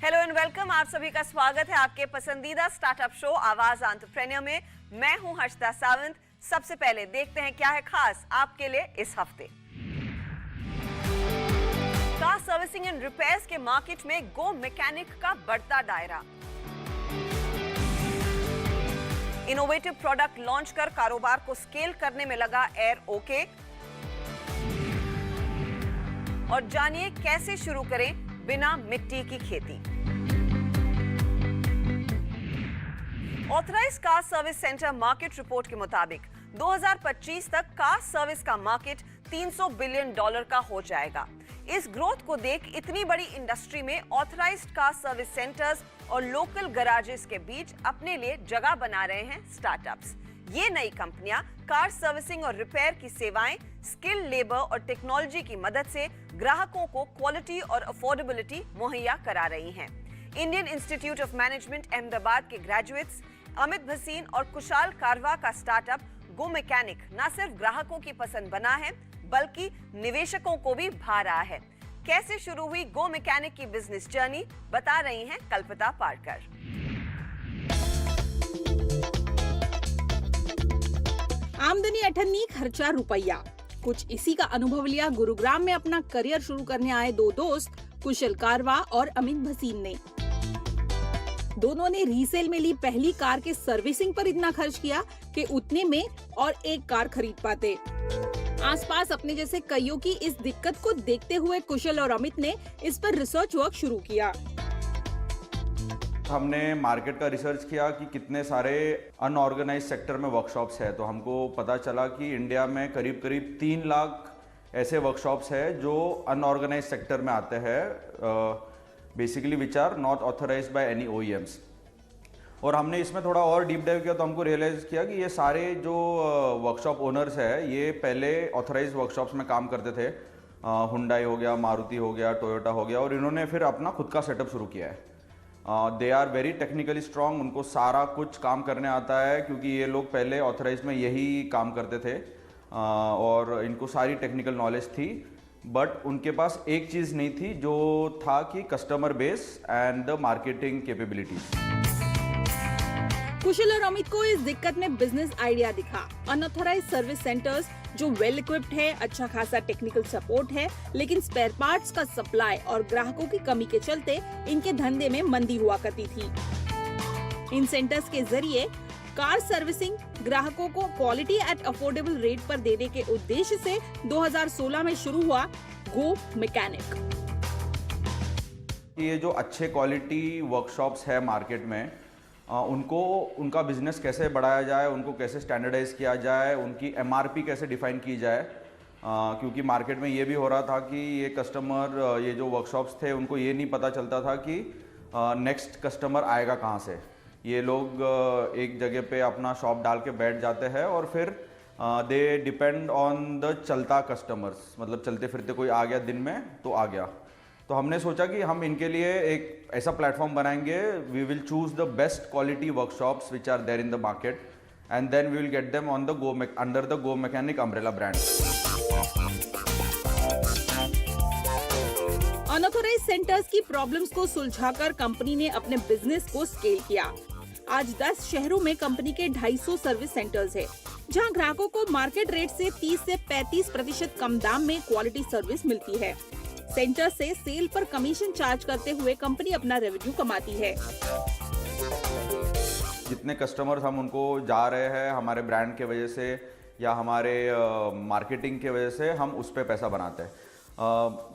Hello and welcome, आप सभी का स्वागत है आपके पसंदीदा स्टार्टअप शो आवाज एंटरप्रेन्योर में। मैं हूं हर्षिता सावंत। सबसे पहले देखते हैं क्या है खास आपके लिए इस हफ्ते। कार सर्विसिंग एंड रिपेयर्स के मार्केट में गो मैकेनिक का बढ़ता दायरा। इनोवेटिव प्रोडक्ट लॉन्च कर कारोबार को स्केल करने में लगा एयर ओके। और जानिए कैसे शुरू करें बिना मिट्टी की खेती। Authorised car service centre market report के मुताबिक 2025 तक कार सर्विस का मार्केट $300 बिलियन का हो जाएगा। इस ग्रोथ को देख इतनी बड़ी इंडस्ट्री में ऑथराइज्ड कार सर्विस सेंटर्स और लोकल गैराजेस के बीच अपने लिए जगह बना रहे हैं स्टार्टअप्स। ये नई कंपनियां कार सर्विसिंग और रिपेयर की सेवाएं स्किल लेबर और टेक्नोलॉजी की मदद से ग्राहकों को क्वालिटी और अफोर्डेबिलिटी मुहैया करा रही हैं। Indian institute of management Ahmedabad के ग्रेजुएट्स अमित भसीन और कुशाल कारवा का स्टार्टअप गो मैकेनिक न सिर्फ ग्राहकों की पसंद बना है बल्कि निवेशकों को भी भा रहा है। कैसे शुरू हुई गो मैकेनिक की बिजनेस जर्नी, बता रही हैं कल्पना पारकर। आमदनी 98, खर्चा रुपया। कुछ इसी का अनुभव लिया गुरुग्राम में अपना करियर शुरू करने आए दो दोस्त कुशल कारवा और अमित भसीन ने। दोनों ने रीसेल में ली पहली कार के सर्विसिंग पर इतना खर्च किया कि उतने में और एक कार खरीद पाते। आसपास अपने जैसे कईयों की इस दिक्कत को देखते हुए कुशल और अमित ने इस पर रिसर्च वर्क शुरू किया। हमने मार्केट का रिसर्च किया कि कितने सारे अनऑर्गेनाइज सेक्टर में वर्कशॉप्स है, तो हमको पता चला कि इंडिया में करीब करीब 3 लाख ऐसे वर्कशॉप्स है जो अनऑर्गेनाइज सेक्टर में आते हैं, basically which are not authorised by any OEMs. और हमने इसमें थोड़ा और डीप डाइव किया तो हमको रियलाइज़ किया कि ये सारे जो वर्कशॉप ओनर्स है ये पहले ऑथराइज्ड वर्कशॉप्स में काम करते थे। हुंडई हो गया, मारुति हो गया, टोयोटा हो गया, और इन्होंने फिर अपना खुद का सेटअप शुरू किया है। They are very technically strong, उनको सारा कुछ काम करने आता है क्योंकि ये लोग पहले ऑथराइज्ड में यही काम करते थे और इनको सारी टेक्निकल नॉलेज थी। बट उनके पास एक चीज़ नहीं थी जो था कि customer base and the marketing capabilities. Kushal और अमित को इस दिक्कत में बिजनेस आइडिया दिखा। अनऑथराइज्ड सर्विस सेंटर्स जो वेल इक्विप्ड है, अच्छा खासा टेक्निकल सपोर्ट है, लेकिन स्पेयर पार्ट्स का सप्लाई और ग्राहकों की कमी के चलते इनके धंधे में मंदी हुआ करती थी। इन सेंटर्स के जरिए कार सर्विसिंग ग्राहकों को क्वालिटी एट अफोर्डेबल रेट पर देने के उद्देश्य से 2016 में शुरू हुआ गो मैकेनिक। ये जो अच्छे क्वालिटी वर्कशॉप्स है मार्केट में, उनको उनका बिजनेस कैसे बढ़ाया जाए, उनको कैसे स्टैंडर्डाइज किया जाए, उनकी एमआरपी कैसे डिफाइन की जाए, क्योंकि मार्केट में ये भी हो रहा था कि ये कस्टमर, ये जो वर्कशॉप्स थे उनको ये नहीं पता चलता था कि नेक्स्ट कस्टमर आएगा कहाँ से। ये लोग एक जगह पे अपना शॉप डाल के बैठ जाते हैं और फिर दे डिपेंड ऑन द चलता कस्टमर्स, मतलब चलते फिरते कोई आ गया दिन में तो आ गया। तो हमने सोचा कि हम इनके लिए एक ऐसा प्लेटफॉर्म बनाएंगे, we will choose the best quality workshops which are there in the market and then we will get them on the under the GoMechanic umbrella brand. Unauthorised centres की प्रॉब्लम्स को सुलझाकर company ने अपने business को scale किया। आज 10 शहरों में कंपनी के 250 सर्विस सेंटर्स है, जहां ग्राहकों को मार्केट रेट से 30 से 35% कम दाम में क्वालिटी सर्विस मिलती है। सेंटर से सेल पर कमीशन चार्ज करते हुए कंपनी अपना रेवेन्यू कमाती है। जितने कस्टमर्स हम उनको जा रहे हैं हमारे ब्रांड के वजह से या हमारे मार्केटिंग के वजह से, हम उस पर पैसा बनाते हैं।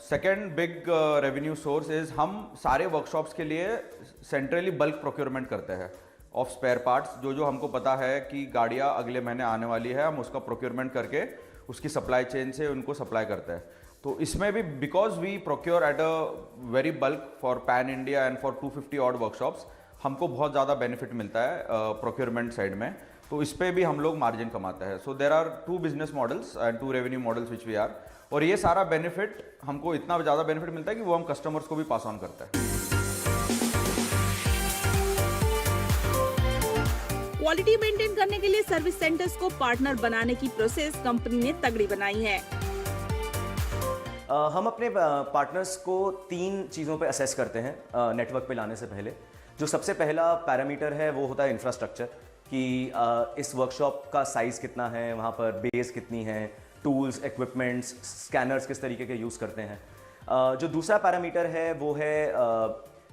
Second big revenue source is हम सारे वर्कशॉप्स के लिए सेंट्रली बल्क प्रोक्योरमेंट करते हैं ऑफ स्पेयर पार्ट्स। जो हमको पता है कि गाड़ियाँ अगले महीने आने वाली है, हम उसका प्रोक्योरमेंट करके उसकी सप्लाई चेन से उनको सप्लाई करते हैं। तो इसमें भी because we procure at a very bulk for pan India and for 250 odd workshops, हमको बहुत ज़्यादा बेनिफिट मिलता है प्रोक्योरमेंट साइड में। तो इस पे भी हम लोग मार्जिन कमाते हैं। So there are 2 business models and 2 revenue models which we are, और ये सारा बेनिफिट हमको इतना ज़्यादा बेनिफिट मिलता है कि वो हम कस्टमर्स को भी पास ऑन करते हैं। क्वालिटी मेंटेन करने के लिए सर्विस सेंटर्स को पार्टनर बनाने की प्रोसेस कंपनी ने तगड़ी बनाई है। हम अपने पार्टनर्स को 3 चीज़ों पे असेस करते हैं नेटवर्क पे लाने से पहले। जो सबसे पहला पैरामीटर है वो होता है इंफ्रास्ट्रक्चर, कि इस वर्कशॉप का साइज़ कितना है, वहाँ पर बेस कितनी है, टूल्स, इक्विपमेंट्स, स्कैनर्स किस तरीके के यूज़ करते हैं। जो दूसरा पैरामीटर है वो है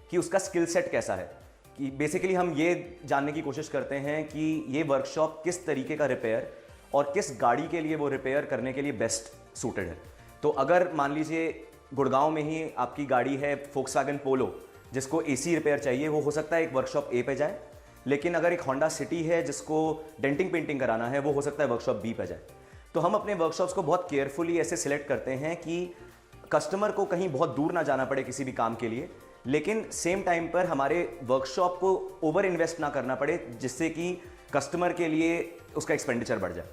कि उसका स्किल सेट कैसा है, कि बेसिकली हम ये जानने की कोशिश करते हैं कि ये वर्कशॉप किस तरीके का रिपेयर और किस गाड़ी के लिए वो रिपेयर करने के लिए बेस्ट सूटेड है। तो अगर मान लीजिए गुड़गांव में ही आपकी गाड़ी है फोक्सवैगन पोलो, जिसको एसी रिपेयर चाहिए, वो हो सकता है एक वर्कशॉप ए पे जाए, लेकिन अगर एक होंडा सिटी है जिसको डेंटिंग पेंटिंग कराना है, वो हो सकता है वर्कशॉप बी पे जाए। तो हम अपने वर्कशॉप्स को बहुत केयरफुली ऐसे सिलेक्ट करते हैं कि कस्टमर को कहीं बहुत दूर ना जाना पड़े किसी भी काम के लिए, लेकिन सेम टाइम पर हमारे वर्कशॉप को ओवर इन्वेस्ट ना करना पड़े, जिससे कि कस्टमर के लिए उसका एक्सपेंडिचर बढ़ जाए।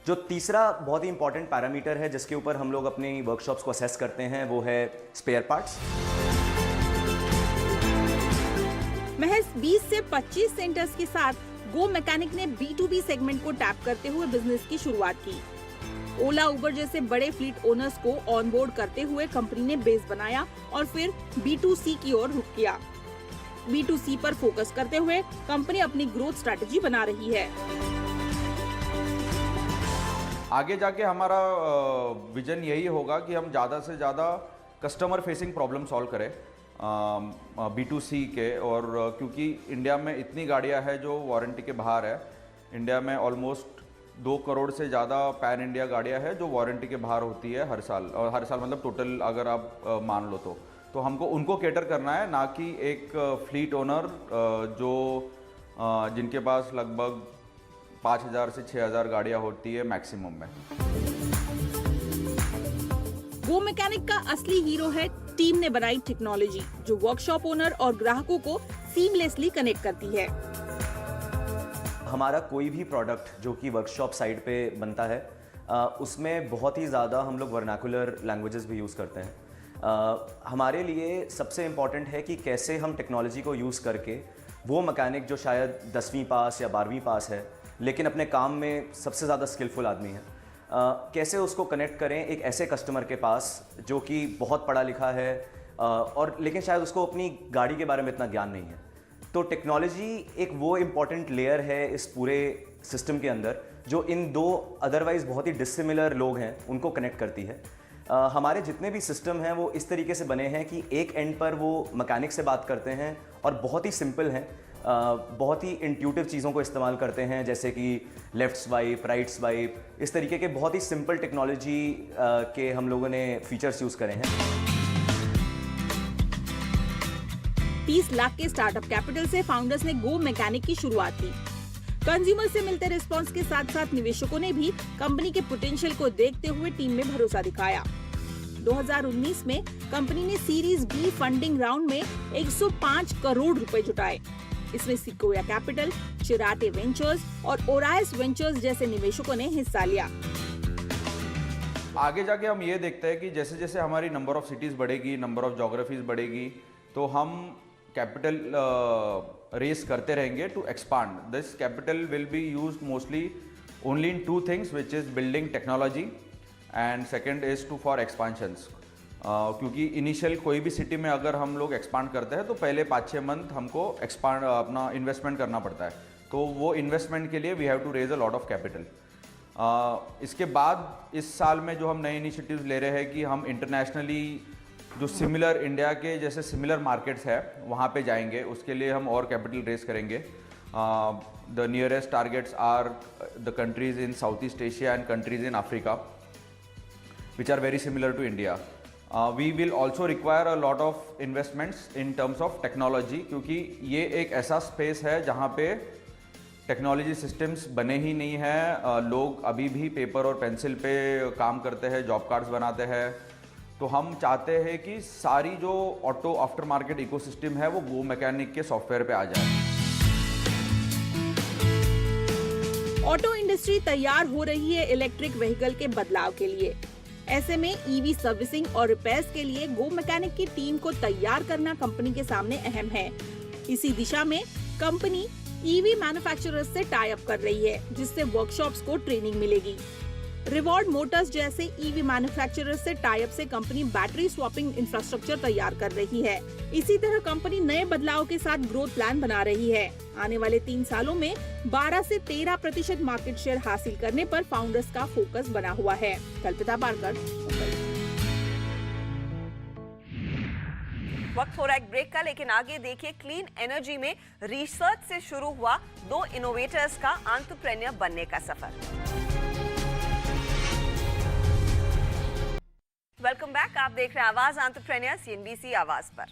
जो तीसरा बहुत ही इंपॉर्टेंट पैरामीटर है जिसके ऊपर हम लोग अपनी वर्कशॉप्स को असेस करते हैं वो है स्पेयर पार्ट्स। महज 20 से 25 सेंटर्स के साथ गो मैकेनिक ने B2B सेगमेंट को टैप करते हुए बिजनेस की शुरुआत की। ओला, उबर जैसे बड़े फ्लीट ओनर्स को ऑनबोर्ड करते हुए कंपनी ने बेस बनाया और फिर B2C की ओर रुख किया। B2C पर फोकस करते हुए कंपनी अपनी ग्रोथ स्ट्रेटजी बना रही है। आगे जाके हमारा विजन यही होगा कि हम ज़्यादा से ज़्यादा कस्टमर फेसिंग प्रॉब्लम सॉल्व करें B2C के, और क्योंकि इंडिया में इतनी गाड़ियां हैं जो वारंटी के बाहर है। इंडिया में ऑलमोस्ट 2 करोड़ से ज़्यादा पैन इंडिया गाड़ियां हैं जो वारंटी के बाहर होती है हर साल, और हर साल मतलब टोटल अगर आप मान लो तो हमको उनको कैटर करना है, ना कि एक फ्लीट ओनर जो जिनके पास लगभग 5,000 से 6,000 गाड़ियां होती है मैक्सिमम में। गो मैकेनिक का असली हीरो है टीम ने बनाई टेक्नोलॉजी, जो वर्कशॉप ओनर और ग्राहकों को सीमलेसली कनेक्ट करती है। हमारा कोई भी प्रोडक्ट जो कि वर्कशॉप साइड पे बनता है, उसमें बहुत ही ज़्यादा हम लोग वर्नाकुलर लैंग्वेजेस भी यूज़ करते हैं। हमारे लिए सबसे इम्पॉर्टेंट है कि कैसे हम टेक्नोलॉजी को यूज़ करके वो मैकेनिक जो शायद 10वीं पास या 12वीं पास है लेकिन अपने काम में सबसे ज़्यादा स्किलफुल आदमी है, कैसे उसको कनेक्ट करें एक ऐसे कस्टमर के पास जो कि बहुत पढ़ा लिखा है और लेकिन शायद उसको अपनी गाड़ी के बारे में इतना ज्ञान नहीं है। तो टेक्नोलॉजी एक वो इम्पॉर्टेंट लेयर है इस पूरे सिस्टम के अंदर जो इन दो अदरवाइज़ बहुत ही डिसिमिलर लोग हैं उनको कनेक्ट करती है। हमारे जितने भी सिस्टम हैं वो इस तरीके से बने हैं कि एक एंड पर वो मैकेनिक से बात करते हैं और बहुत ही सिंपल हैं, बहुत ही इंट्यूटिव चीज़ों को इस्तेमाल करते हैं, जैसे कि लेफ़्ट स्वाइप, राइट स्वाइप, इस तरीके के बहुत ही सिंपल टेक्नोलॉजी के हम लोगों ने फीचर्स यूज़ करे हैं। 30 लाख के स्टार्टअप कैपिटल से फाउंडर्स ने गो मैकेनिक की शुरुआत की। कंज्यूमर से मिलते रिस्पांस के साथ साथ निवेशकों ने भी कंपनी के पोटेंशियल को देखते हुए टीम में भरोसा दिखाया। 2019 में कंपनी ने सीरीज बी फंडिंग राउंड में 105 करोड़ रुपए जुटाए। इसमें सिक्वोया कैपिटल, चिराटे वेंचर्स और ओराइस वेंचर्स जैसे निवेशकों ने हिस्सा लिया। आगे जाके हम ये देखते हैं कि जैसे जैसे हमारी नंबर ऑफ सिटीज़ बढ़ेगी, नंबर ऑफ जोग्राफीज बढ़ेगी, तो हम कैपिटल रेस करते रहेंगे to expand. This capital will be used mostly only in 2 things, which is building technology and second is to for expansions. क्योंकि इनिशियल कोई भी सिटी में अगर हम लोग एक्सपांड करते हैं तो पहले 5-6 मंथ हमको एक्सपांड अपना इन्वेस्टमेंट करना पड़ता है, तो वो इन्वेस्टमेंट के लिए we have to raise a lot of capital. इसके बाद इस साल में जो हम नए इनिशिएटिव्स ले रहे हैं कि हम इंटरनेशनली जो सिमिलर इंडिया के जैसे सिमिलर मार्केट्स है वहाँ पे जाएंगे, उसके लिए हम और कैपिटल रेज करेंगे। The nearest targets are the countries in South East Asia and countries in Africa which are very similar to India. We will also require a lot of investments in terms of technology, क्योंकि ये एक ऐसा space है जहाँ पे technology systems बने ही नहीं हैं। लोग अभी भी पेपर और पेंसिल पे काम करते हैं, जॉब कार्ड्स बनाते हैं। तो हम चाहते हैं कि सारी जो ऑटो आफ्टर मार्केट इकोसिस्टम है वो गो मैकेनिक के सॉफ्टवेयर पे आ जाए। ऑटो इंडस्ट्री तैयार हो रही है इलेक्ट्रिक व्हीकल के बदलाव के लिए। ऐसे में ईवी सर्विसिंग और रिपेयर्स के लिए गो मैकेनिक की टीम को तैयार करना कंपनी के सामने अहम है। इसी दिशा में कंपनी ईवी मैन्युफैक्चरर्स से टाई अप कर रही है, जिससे वर्कशॉप्स को ट्रेनिंग मिलेगी। रिवॉर्ड मोटर्स जैसे ईवी मैन्युफैक्चरर से टाई अप से कंपनी बैटरी स्वैपिंग इंफ्रास्ट्रक्चर तैयार कर रही है। इसी तरह कंपनी नए बदलाव के साथ ग्रोथ प्लान बना रही है। आने वाले 3 सालों में 12 से 13% मार्केट शेयर हासिल करने पर फाउंडर्स का फोकस बना हुआ है। कल्पिता पारकर। वक्त हो रहा है एक ब्रेक का, लेकिन आगे देखिए क्लीन एनर्जी में रिसर्च से शुरू हुआ 2 इनोवेटर्स का एंटरप्रेन्योर बनने का सफर। वेलकम बैक, आप देख रहे हैं आवाज एंटरप्रेन्योर CNBC आवाज पर।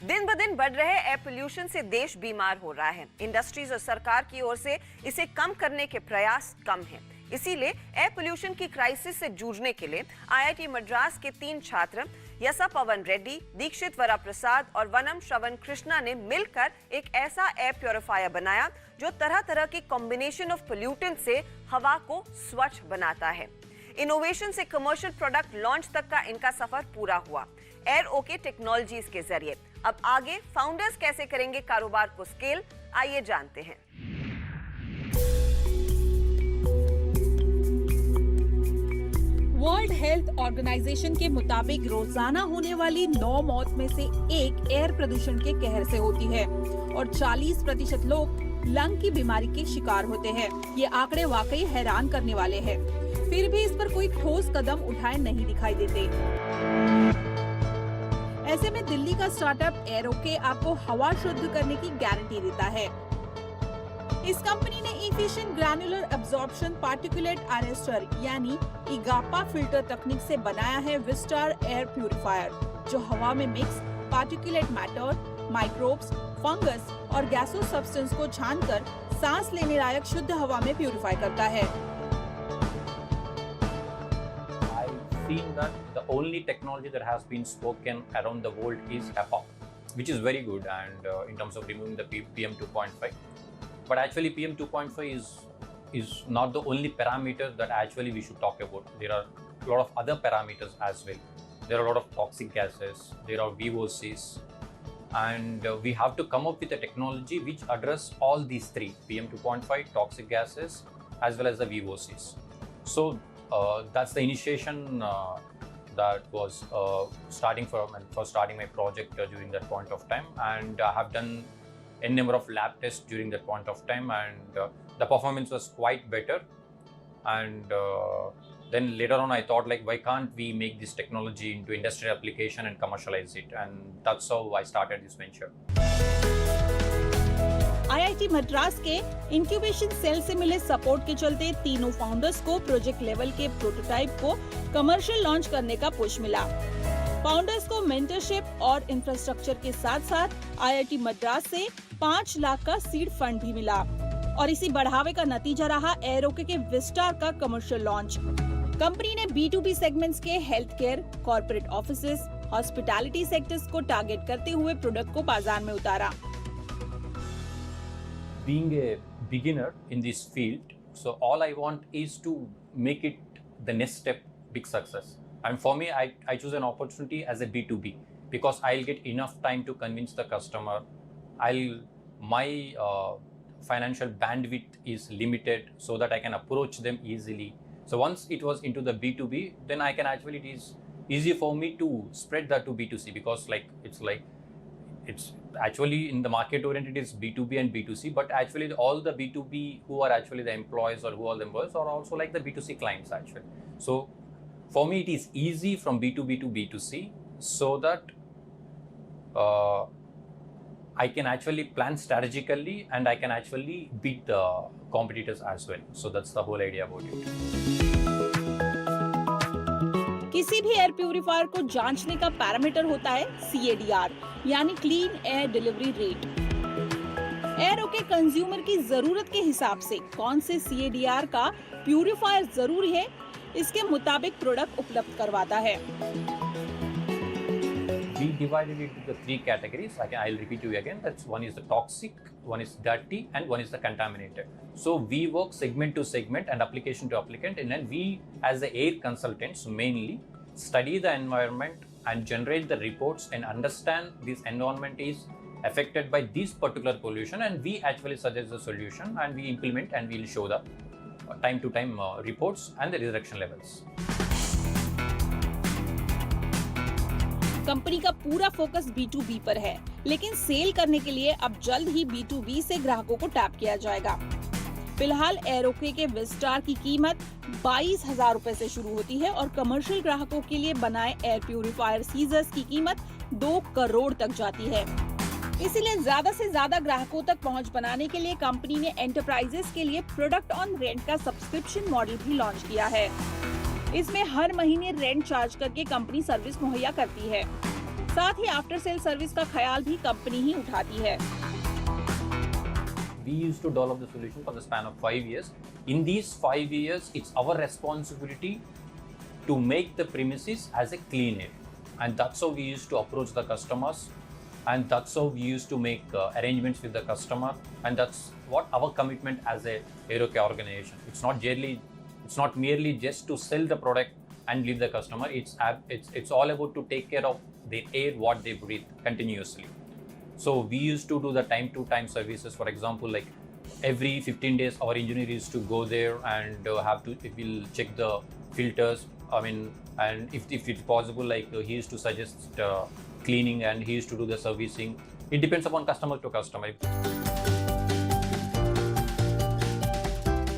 दिन ब दिन बढ़ रहे एयर पोल्यूशन से देश बीमार हो रहा है। इंडस्ट्रीज और सरकार की ओर से इसे कम करने के प्रयास कम हैं। इसीलिए एयर पोल्यूशन की क्राइसिस से जूझने के लिए IIT मद्रास के 3 छात्र यसा पवन रेड्डी, दीक्षित वरा प्रसाद और वनम श्रवण कृष्णा ने मिलकर एक ऐसा एयर प्योरीफायर बनाया जो तरह तरह की कॉम्बिनेशन ऑफ पोल्यूटेंट से हवा को स्वच्छ बनाता है। इनोवेशन से कमर्शियल प्रोडक्ट लॉन्च तक का इनका सफर पूरा हुआ एयर ओके टेक्नोलॉजीज के जरिए। अब आगे फाउंडर्स कैसे करेंगे कारोबार को स्केल, आइए जानते हैं। वर्ल्ड हेल्थ ऑर्गेनाइजेशन के मुताबिक रोजाना होने वाली 9 मौत में से 1 एयर प्रदूषण के कहर से होती है और 40% लोग लंग की बीमारी के शिकार होते हैं। ये आंकड़े वाकई हैरान करने वाले हैं। फिर भी इस पर कोई ठोस कदम उठाए नहीं दिखाई देते। ऐसे में दिल्ली का स्टार्टअप एरोके आपको हवा शुद्ध करने की गारंटी देता है। इस कंपनी ने efficient granular absorption particulate arrester यानी इगापा फिल्टर तकनीक से बनाया है विस्टार एयर प्यूरिफायर, जो हवा में mix particulate matter, microbes, fungus और गैसों सब्सटेंस को छानकर सांस लेने लायक शुद्ध हवा में प्यूरिफाई करता है। Seen that the only technology that has been spoken around the world is HEPA, which is very good and in terms of removing the PM 2.5. But actually PM 2.5 is not the only parameter that actually we should talk about. There are a lot of other parameters as well. There are a lot of toxic gases, there are VOCs, and we have to come up with a technology which address all these 3, PM 2.5, toxic gases, as well as the VOCs. So that's the initiation that was starting my project during that point of time, and I have done a number of lab tests during that point of time, and the performance was quite better. And then later on I thought, like, why can't we make this technology into industrial application and commercialize it, and that's how I started this venture. IIT Madras के incubation cell से मिले support के चलते तीनों founders को project level के prototype को commercial launch करने का पुश मिला। फाउंडर्स को मेंटरशिप और इंफ्रास्ट्रक्चर के साथ साथ IIT मद्रास से 5 लाख का सीड फंड भी मिला और इसी बढ़ावे का नतीजा रहा एरोके के विस्टार का कमर्शियल लॉन्च। कंपनी ने B2B सेगमेंट्स के health care, corporate offices, hospitality sectors को टारगेट करते हुए प्रोडक्ट को बाजार में उतारा। Being a beginner in this field, so all I want is to make it the next step big success. And for me, I choose an opportunity as a B2B because I'll get enough time to convince the customer. My financial bandwidth is limited so that I can approach them easily. So once it was into the B2B, then I can actually, it is easy for me to spread that to B2C because it's actually in the market oriented is B2B and B2C, but actually all the B2B who are actually the employees or who are the employees are also like the B2C clients actually. So for me it is easy from B2B to B2C so that I can actually plan strategically and I can actually beat the competitors as well. So that's the whole idea about it. किसी भी air purifier को जांचने का parameter होता है CADR यानी clean air delivery rate. एरोके consumer की जरूरत के हिसाब से कौन से CADR का प्यूरिफायर जरूरी है, इसके मुताबिक प्रोडक्ट उपलब्ध करवाता है। We divided it into the 3 categories. I'll repeat you again. That's one is the toxic, one is dirty, and one is the contaminated. So we work segment to segment and application to applicant, and then we, as the air consultants, mainly study the environment and generate the reports and understand this environment is affected by this particular pollution, and we actually suggest the solution and we implement and we'll show the time-to-time reports and the resurrection levels. Company का पूरा focus B2B पर है, लेकिन cell करने के लिए अब जल्द ही B2B से ग्राहकों को टैप किया जाएगा। फिलहाल एरोके के विस्टार की कीमत 22,000 रुपए से शुरू होती है और कमर्शियल ग्राहकों के लिए बनाए एयर प्यूरिफायर सीजर्स की कीमत 2 करोड़ तक जाती है। इसीलिए ज्यादा से ज्यादा ग्राहकों तक पहुंच बनाने के लिए कंपनी ने एंटरप्राइजेस के लिए प्रोडक्ट ऑन रेंट का सब्सक्रिप्शन मॉडल भी लॉन्च किया है। इसमें हर महीने रेंट चार्ज करके कंपनी सर्विस मुहैया करती है। साथ ही आफ्टर सेल सर्विस का ख्याल भी कंपनी ही उठाती है। We used to develop the solution for the span of 5 years. In these 5 years, it's our responsibility to make the premises as a clean air. And that's how we used to approach the customers. And that's how we used to make arrangements with the customer. And that's what our commitment as a Aeroke organization. It's not merely just to sell the product and leave the customer. It's all about to take care of the air what they breathe continuously. So we used to do the time-to-time services. For example, like every 15 days, our engineer used to go there and we'll check the filters. I mean, and if it's possible, like he used to suggest cleaning and he used to do the servicing. It depends upon customer to customer.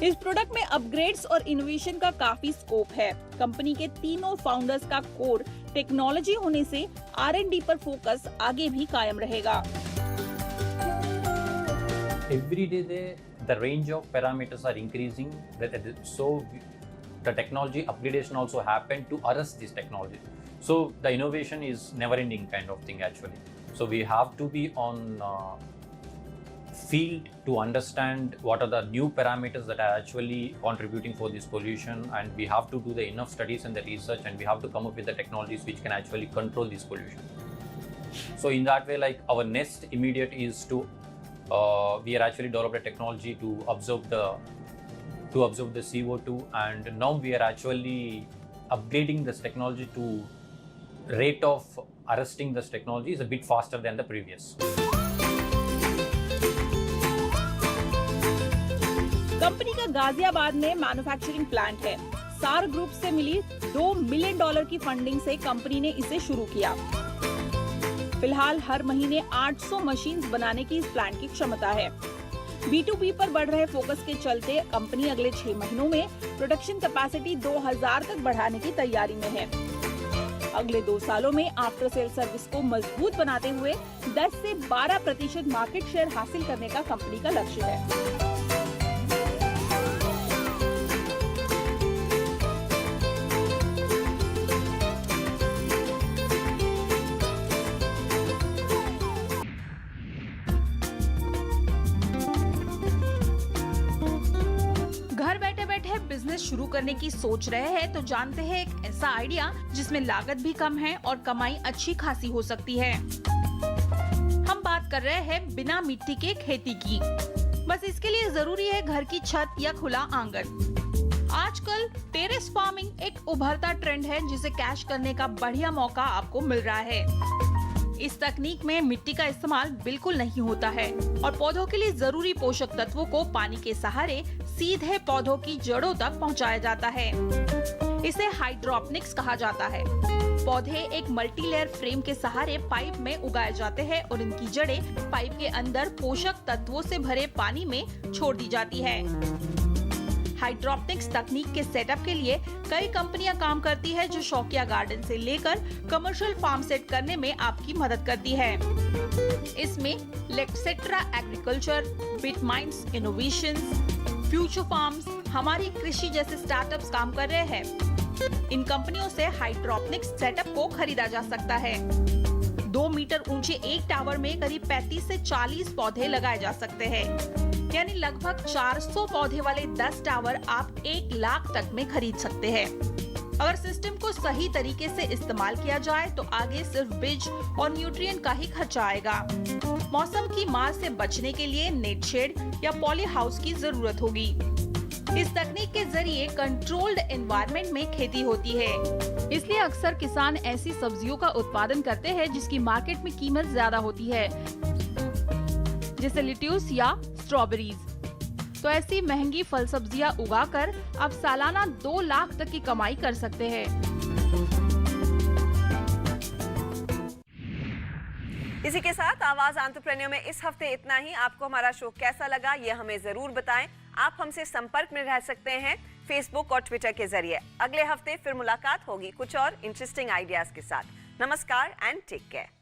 इस product में upgrades और innovation का काफी scope है। Company के तीनों founders का core technology होने से R&D पर फोकस आगे भी कायम रहेगा। Every day the range of parameters are increasing, so the technology upgradation also happened to arrest this technology. So the innovation is never-ending kind of thing actually. So we have to be on field to understand what are the new parameters that are actually contributing for this pollution, and we have to do the enough studies and the research, and we have to come up with the technologies which can actually control this pollution. So in that way, like our next immediate is to we are actually developed a technology to observe the CO2, and now we are actually upgrading this technology to rate of arresting this technology is a bit faster than the previous. Company का गाजियाबाद में manufacturing plant है। सार group से मिली $2 million की funding से company ने इसे शुरू किया। फिलहाल हर महीने 800 मशीन्स बनाने की इस प्लांट की क्षमता है। B2B पर बढ़ रहे फोकस के चलते कंपनी अगले 6 महीनों में प्रोडक्शन कैपेसिटी 2000 तक बढ़ाने की तैयारी में है। अगले 2 सालों में आफ्टर सेल सर्विस को मजबूत बनाते हुए 10 से 12% मार्केट शेयर हासिल करने का कंपनी का लक्ष्य है। बिजनेस शुरू करने की सोच रहे हैं तो जानते हैं एक ऐसा आइडिया जिसमें लागत भी कम है और कमाई अच्छी खासी हो सकती है। हम बात कर रहे हैं बिना मिट्टी के खेती की। बस इसके लिए जरूरी है घर की छत या खुला आंगन। आजकल टेरेस फार्मिंग एक उभरता ट्रेंड है जिसे कैश करने का बढ़िया मौका आपको मिल रहा है। इस तकनीक में मिट्टी का इस्तेमाल बिल्कुल नहीं होता है और पौधों के लिए जरूरी पोषक तत्वों को पानी के सहारे सीधे पौधों की जड़ों तक पहुंचाया जाता है। इसे हाइड्रोपोनिक्स कहा जाता है। पौधे एक मल्टीलेयर फ्रेम के सहारे पाइप में उगाए जाते हैं और इनकी जड़ें पाइप के अंदर पोषक तत्वों से भरे पानी में छोड़ दी जाती है। हाइड्रोपोनिक्स तकनीक के सेटअप के लिए कई कंपनियां काम करती है जो शौकिया गार्डन से लेकर कमर्शियल फार्म सेट करने में आपकी मदद करती है। इसमें लेक्सेट्रा एग्रीकल्चर, बिटमाइंड्स इनोवेशंस, फ्यूचर फार्म्स, हमारी कृषि जैसे स्टार्टअप्स काम कर रहे हैं। इन कंपनियों से हाइड्रोपोनिक्स सेटअप को खरीदा जा सकता है। 2 मीटर ऊंचे एक टावर में करीब 35 से 40 पौधे लगाए जा सकते हैं, यानी लगभग 400 पौधे वाले 10 टावर आप 1 लाख तक में खरीद सकते हैं। अगर सिस्टम को सही तरीके से इस्तेमाल किया जाए तो आगे सिर्फ बीज और न्यूट्रिएंट का ही खर्चा आएगा। मौसम की मार से बचने के लिए नेट शेड या पॉली हाउस की जरूरत होगी। इस तकनीक के जरिए कंट्रोल्ड एनवायरनमेंट में खेती होती है, इसलिए अक्सर किसान ऐसी सब्जियों का उत्पादन करते हैं जिसकी मार्केट में कीमत ज्यादा होती है, जैसे लिट्यूस या स्ट्रॉबेरीज। तो ऐसी महंगी फल सब्जियां उगाकर आप सालाना 2 लाख तक की कमाई कर सकते हैं। इसी के साथ आवाज एंटरप्रेन्योर में इस हफ्ते इतना ही। आपको हमारा शो कैसा लगा ये हमें जरूर बताएं। आप हमसे संपर्क में रह सकते हैं फेसबुक और ट्विटर के जरिए। अगले हफ्ते फिर मुलाकात होगी कुछ और इंटरेस्टिंग आइडियाज के साथ। नमस्कार एंड टेक केयर।